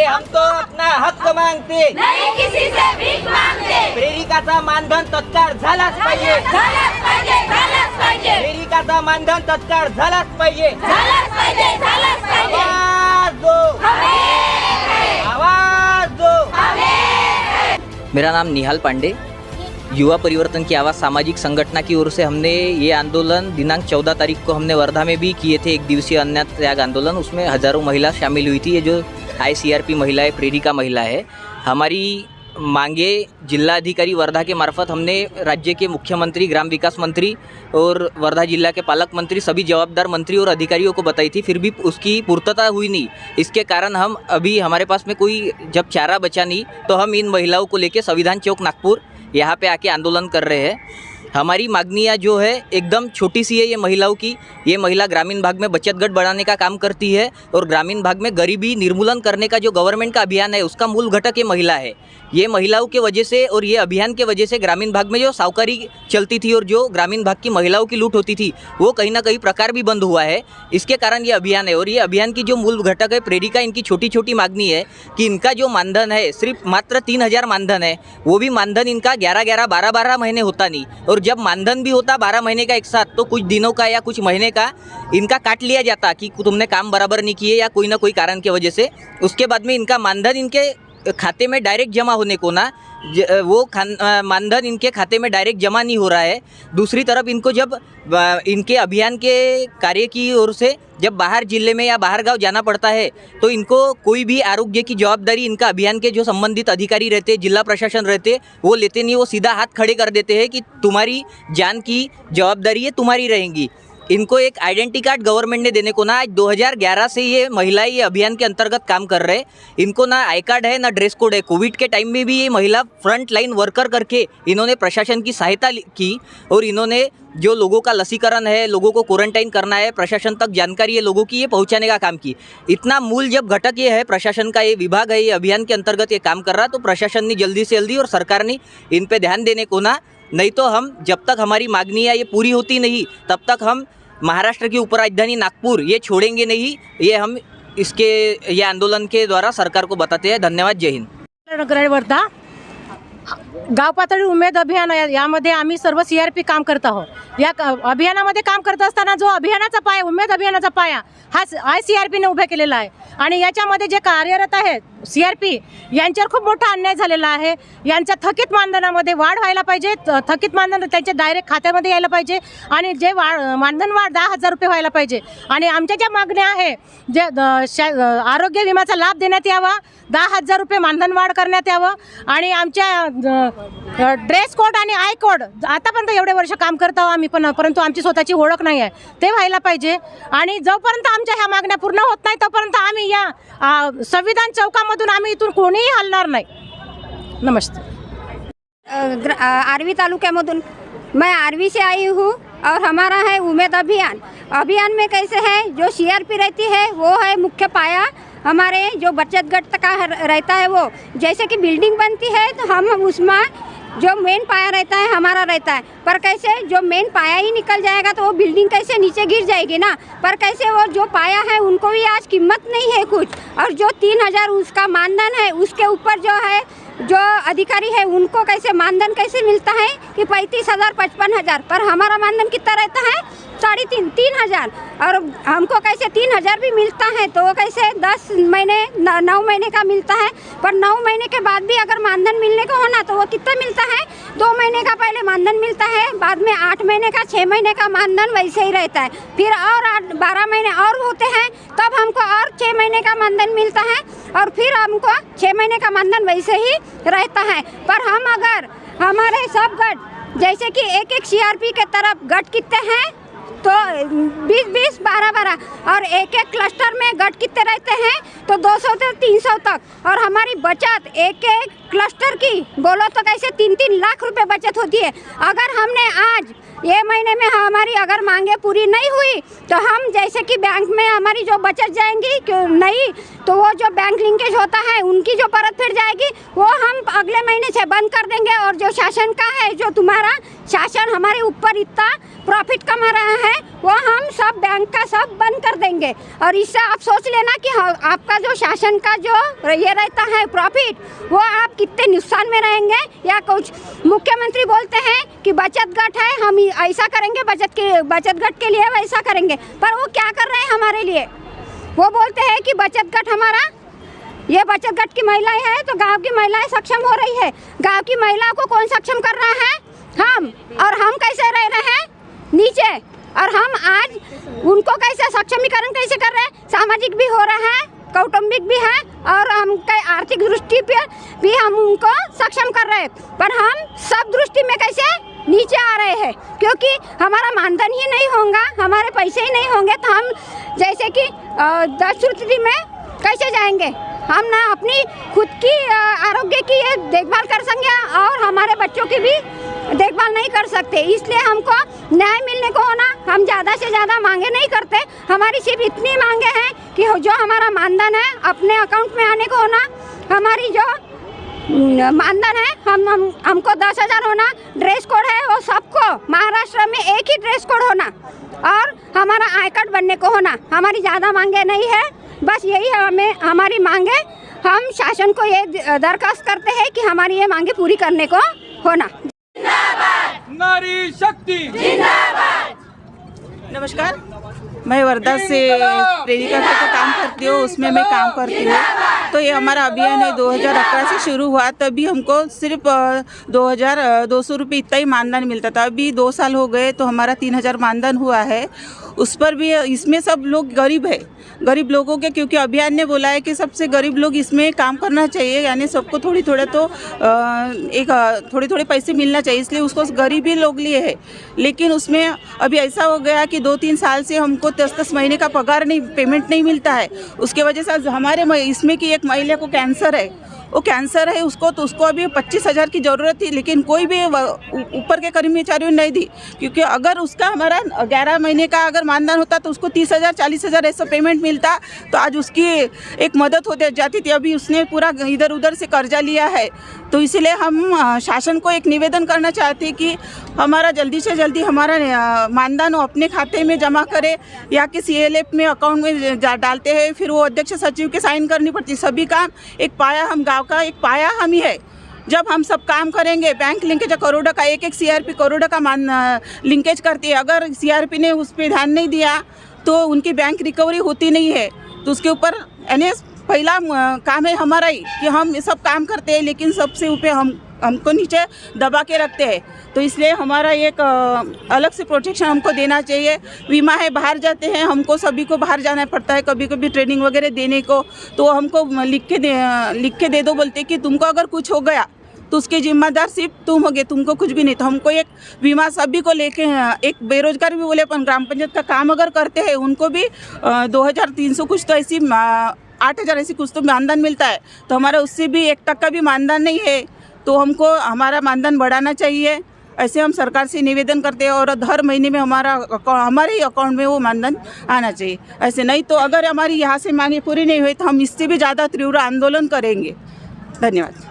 अरे हम तो अपना हक्क मागते, नाही किसी से भीक मागते। प्रेरिकाचा मानधन तत्काळ झालाच पाहिजे, झालाच पाहिजे, झालाच पाहिजे, प्रेरिकाचा मानधन तत्काळ झालाच पाहिजे, झालाच पाहिजे, झालाच पाहिजे। आवाज दो, आवाज दो। मेरा नाम निहाल पांडे, युवा परिवर्तन की आवाज़ सामाजिक संगठन की ओर से हमने ये आंदोलन दिनांक 14 तारीख को हमने वर्धा में भी किए थे, एक दिवसीय अन्न त्याग आंदोलन। उसमें हज़ारों महिला शामिल हुई थी। ये जो ICRP महिलाएं, प्रेरिका महिला है, हमारी मांगे जिला अधिकारी वर्धा के मार्फत हमने राज्य के मुख्यमंत्री, ग्राम विकास मंत्री और वर्धा जिला के पालक मंत्री, सभी जवाबदार मंत्री और अधिकारियों को बताई थी, फिर भी उसकी पूर्तता हुई नहीं। इसके कारण हम अभी हमारे पास में कोई जब चारा बचा नहीं तो हम इन महिलाओं को लेकर संविधान चौक नागपुर यहाँ पे आके आंदोलन कर रहे हैं। हमारी मांगनियाँ जो है एकदम छोटी सी है ये महिलाओं की। ये महिला ग्रामीण भाग में बचत गट बढ़ाने का काम करती है और ग्रामीण भाग में गरीबी निर्मूलन करने का जो गवर्नमेंट का अभियान है उसका मूल घटक ये महिला है। ये महिलाओं के वजह से और ये अभियान के वजह से ग्रामीण भाग में जो साहूकारी चलती थी और जो ग्रामीण भाग की महिलाओं की लूट होती थी वो कहीं ना कहीं प्रकार भी बंद हुआ है। इसके कारण ये अभियान है और ये अभियान की जो मूल घटक है प्रेरिका, इनकी छोटी छोटी मांगनी है कि इनका जो मानधन है सिर्फ मात्र 3000 मानधन है, वो भी मानधन इनका 11-11, 12-12 महीने होता नहीं। और जब मानधन भी होता 12 महीने का एक साथ तो कुछ दिनों का या कुछ महीने का इनका काट लिया जाता कि तुमने काम बराबर नहीं किए या कोई ना कोई कारण की वजह से। उसके बाद में इनका मानधन इनके खाते में डायरेक्ट जमा होने को ना वो मानधन इनके खाते में डायरेक्ट जमा नहीं हो रहा है। दूसरी तरफ इनको जब इनके अभियान के कार्य की ओर से जब बाहर जिले में या बाहर गांव जाना पड़ता है तो इनको कोई भी आरोग्य की जवाबदारी इनका अभियान के जो संबंधित अधिकारी रहते, जिला प्रशासन रहते, वो लेते नहीं। वो सीधा हाथ खड़े कर देते हैं कि तुम्हारी जान की जवाबदारी है, तुम्हारी रहेंगी। इनको एक आइडेंटिटी कार्ड गवर्नमेंट ने देने को ना, आज 2011 से ये महिलाएं ये अभियान के अंतर्गत काम कर रहे हैं। इनको ना आई कार्ड है ना ड्रेस कोड है। कोविड के टाइम में भी ये महिला फ्रंट लाइन वर्कर करके इन्होंने प्रशासन की सहायता की और इन्होंने जो लोगों का लसीकरण है, लोगों को क्वारंटाइन करना है, प्रशासन तक जानकारी है लोगों की, ये पहुंचाने का काम की। इतना मूल जब घटक ये है, प्रशासन का ये विभाग है, ये अभियान के अंतर्गत ये काम कर रहा, तो प्रशासन ने जल्दी से जल्दी और सरकार ने इन पे ध्यान देने को ना, नहीं तो हम जब तक हमारी मांगनियाँ ये पूरी होती नहीं तब तक हम महाराष्ट्र की उपराजधानी नागपुर ये छोड़ेंगे नहीं। ये हम ये आंदोलन के द्वारा सरकार को बताते हैं। धन्यवाद। जय हिंद। वर्धा गाव पातळी उमेद अभियान यामध्ये आम्ही सर्व CRP काम करत आहोत। या अभियानामध्ये काम करत असताना जो अभियानाचा पाया, उमेद अभियानाचा पाया हा ICRP ने उभे केलेला आहे आणि याच्यामध्ये जे कार्यरत आहेत CRP यांच्यावर खूप मोठा अन्याय झालेला आहे। यांच्या थकीत मानधनामध्ये वाढ व्हायला पाहिजे, थकीत मानधन त्यांच्या डायरेक्ट खात्यामध्ये यायला पाहिजे आणि जे मानधन वाढ 10,000 रुपये व्हायला पाहिजे। आणि आमच्या ज्या मागण्या आहे, जे आरोग्य विम्याचा लाभ देण्यात यावा, 10,000 रुपये मानधन वाढ करण्यात यावं आणि आमच्या ड्रेस कोड आणि आय कोड आतापर्यंत एवढे वर्ष काम करत आहोत आम्ही, परंतु आमची स्वतःची ओळख नाही आहे, ते व्हायला पाहिजे। आणि जोपर्यंत आमच्या ह्या मागण्या पूर्ण होत नाही तोपर्यंत आम्ही या संविधान चौकामधून आम्ही इथून कोणीही हलणार नाही। नमस्ते। आरवी तालुक्यामधून मैं आरवी से आई हूँ और हमारा है उमेद अभियान। अभियान में कैसे है, जो CRP रहती है वो है मुख्य पाया। हमारे जो बचत गट का रहता है वो जैसे कि बिल्डिंग बनती है तो हम उसमें जो मेन पाया रहता है हमारा रहता है, पर कैसे जो मेन पाया ही निकल जाएगा तो वो बिल्डिंग कैसे नीचे गिर जाएगी ना। पर कैसे वो जो पाया है उनको भी आज कीमत नहीं है कुछ, और जो 3000 उसका मानधन है उसके ऊपर जो है जो अधिकारी है उनको कैसे मानधन कैसे मिलता है कि 35,000 55,000, पर हमारा मानधन कितना रहता है 3,500 और हमको कैसे 3,000 भी मिलता है तो वो कैसे 10 महीने 9 महीने का मिलता है। पर 9 महीने के बाद भी अगर मानधन मिलने को होना तो वो कितना मिलता है, 2 महीने का पहले मानधन मिलता है, बाद में 8 महीने का 6 महीने का मानधन वैसे ही रहता है, फिर और 12 महीने और होते हैं तब हमको और 6 महीने का मानधन मिलता है और फिर हमको 6 महीने का मानधन वैसे ही रहता है। पर हम अगर हमारे सब गट जैसे कि एक CRP के तरफ गट कितने हैं तो 20-20, 12-12 और एक क्लस्टर में गट कितने रहते हैं तो 200 से 300 तक, और हमारी बचत एक क्लस्टर की बोलो तो कैसे 3-3 लाख रुपए बचत होती है। अगर हमने आज ये महीने में हमारी अगर मांगे पूरी नहीं हुई तो हम जैसे कि बैंक में हमारी जो बचत जाएंगी क्यों नहीं तो वो जो बैंक लिंकेज होता है उनकी जो परत फिर जाएगी वो हम अगले महीने से बंद कर देंगे। और जो शासन का है, जो तुम्हारा शासन हमारे ऊपर इतना प्रॉफिट कमा रहा है हैं वो हम सब बैंक का सब बंद कर देंगे। और इससे आप सोच लेना कि आपका जो शासन का जो ये रहता है प्रॉफिट, वो आप कितने नुकसान में रहेंगे। या कुछ मुख्यमंत्री बोलते हैं कि बचत गट है, हम ऐसा करेंगे, बचत गट के लिए वैसा करेंगे, पर वो क्या कर रहे हैं हमारे लिए? वो बोलते हैं कि बचत गट हमारा, ये बचत गट की महिलाएं हैं तो गांव की महिलाएं सक्षम हो रही है। गांव की महिलाओं को कौन सक्षम कर रहा है? हम। और हम कैसे रह रहे हैं नीचे, और हम आज उनको कैसे सक्षमीकरण कैसे कर रहे हैं? सामाजिक भी हो रहा है, कौटुंबिक भी है, और हम आर्थिक दृष्टि पे भी हम उनको सक्षम कर रहे हैं, पर हम सब दृष्टि में कैसे नीचे आ रहे हैं? क्योंकि हमारा मानधन ही नहीं होगा, हमारे पैसे ही नहीं होंगे, तो हम जैसे कि 10 में कैसे जाएंगे? हम ना अपनी खुद की आरोग्य की देखभाल कर सकेंगे और हमारे बच्चों की भी देखभाल नहीं कर सकते। इसलिए हमको न्याय मिलने को होना, हम ज़्यादा से ज़्यादा मांगे नहीं करते, हमारी सिर्फ इतनी मांगे हैं कि जो हमारा मानधन है अपने अकाउंट में आने को होना, हमारी जो मानधन है हमको 10,000 होना, ड्रेस कोड है वो सबको महाराष्ट्र में एक ही ड्रेस कोड होना, और हमारा आई कार्ड बनने को होना। हमारी ज़्यादा मांगे नहीं है, बस यही है हमारी मांगे। हम शासन को ये दरखास्त करते हैं कि हमारी ये मांगे पूरी करने को होना। नारी शक्ति नमस्कार, मैं वर्धा से प्रेरिका का काम करती हूँ, उसमें मैं काम करती हूँ। तो ये हमारा अभियान है 2018 से शुरू हुआ, तभी हमको सिर्फ 2,200 रुपये इतना ही मानधन मिलता था। अभी 2 साल हो गए तो हमारा 3,000 मानधन हुआ है। उस पर भी इसमें सब लोग गरीब है, गरीब लोगों के, क्योंकि अभियान ने बोला है कि सबसे गरीब लोग इसमें काम करना चाहिए, यानी सबको थोड़ी थोड़े पैसे मिलना चाहिए, इसलिए उसको गरीब ही लोग लिए है। लेकिन उसमें अभी ऐसा हो गया कि 2-3 साल से हमको 10-10 महीने का पगार नहीं, पेमेंट नहीं मिलता है। उसके वजह से हमारे इसमें की एक महिला को कैंसर है, वो कैंसर है उसको, तो उसको अभी 25,000 की ज़रूरत थी, लेकिन कोई भी ऊपर के कर्मचारियों ने नहीं दी, क्योंकि अगर उसका हमारा 11 महीने का अगर मानधन होता तो उसको 30,000 40,000 ऐसा पेमेंट मिलता, तो आज उसकी एक मदद होती जाती थी। अभी उसने पूरा इधर उधर से कर्जा लिया है। तो इसलिए हम शासन को एक निवेदन करना चाहते हैं कि हमारा जल्दी से जल्दी हमारा मानधन अपने खाते में जमा करे, या कि CLF में अकाउंट में डालते हैं, फिर वो अध्यक्ष सचिव के साइन करनी पड़ती। सभी काम एक पाया, हम गांव का एक पाया हम ही है। जब हम सब काम करेंगे, बैंक लिंकेज करोड़ों का, एक CRP करोड़ों का लिंकेज करती है, अगर CRP ने उस पर ध्यान नहीं दिया तो उनकी बैंक रिकवरी होती नहीं है। तो उसके ऊपर पहला काम है हमारा ही कि हम ये सब काम करते हैं, लेकिन सबसे ऊपर हमको नीचे दबा के रखते हैं। तो इसलिए हमारा एक अलग से प्रोटेक्शन हमको देना चाहिए। बीमा है, बाहर जाते हैं, हमको सभी को बाहर जाना पड़ता है, कभी कभी ट्रेनिंग वगैरह देने को, तो हमको लिख के दे दो, बोलते कि तुमको अगर कुछ हो गया तो उसके जिम्मेदार सिर्फ तुम होगे, तुमको कुछ भी नहीं। तो हमको एक बीमा सभी को लेके, एक बेरोजगार भी बोले अपन ग्राम पंचायत का काम अगर करते हैं उनको भी 2,300 कुछ तो ऐसी 8,000 ऐसी कुछ तो मानधन मिलता है। तो हमारा उससे भी 1% भी मानधन नहीं है, तो हमको हमारा मानधन बढ़ाना चाहिए। ऐसे हम सरकार से निवेदन करते हैं, और हर महीने में हमारे ही अकाउंट में वो मानधन आना चाहिए। ऐसे नहीं तो अगर हमारी यहाँ से मांगे पूरी नहीं हुई तो हम इससे भी ज़्यादा तीव्र आंदोलन करेंगे। धन्यवाद।